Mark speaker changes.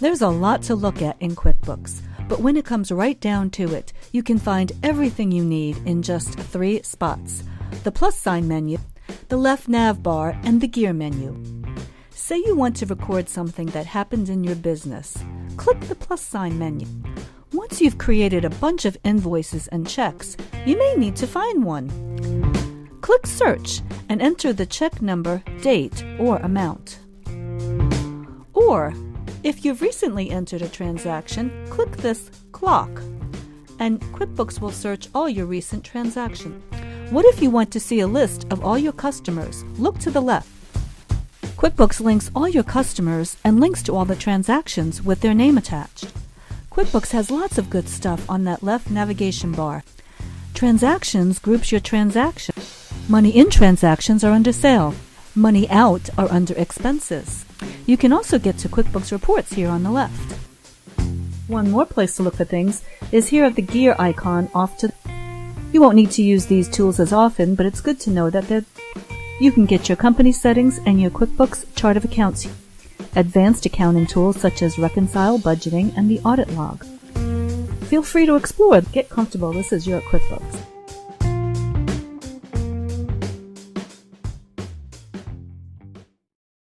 Speaker 1: There's a lot to look at in QuickBooks, but when it comes right down to it, you can find everything you need in just 3 spots: the plus sign menu, the left nav bar, and the gear menu. Say you want to record something that happened in your business. Click the plus sign menu. Once you've created a bunch of invoices and checks, you may need to find one. Click Search and enter the check number, date, or amount. Or, if you've recently entered a transaction, click this clock, and QuickBooks will search all your recent transactions. What if you want to see a list of all your customers? Look to the left. QuickBooks links all your customers and links to all the transactions with their name attached. QuickBooks has lots of good stuff on that left navigation bar. Transactions groups your transactions. Money in transactions are under Sale. Money out are under Expenses. You can also get to QuickBooks Reports here on the left. One more place to look for things is here at the gear icon off to the... You won't need to use these tools as often, but it's good to know that you can get your company settings and your QuickBooks chart of accounts, advanced accounting tools such as Reconcile, Budgeting, and the Audit Log. Feel free to explore. Get comfortable. This is your QuickBooks.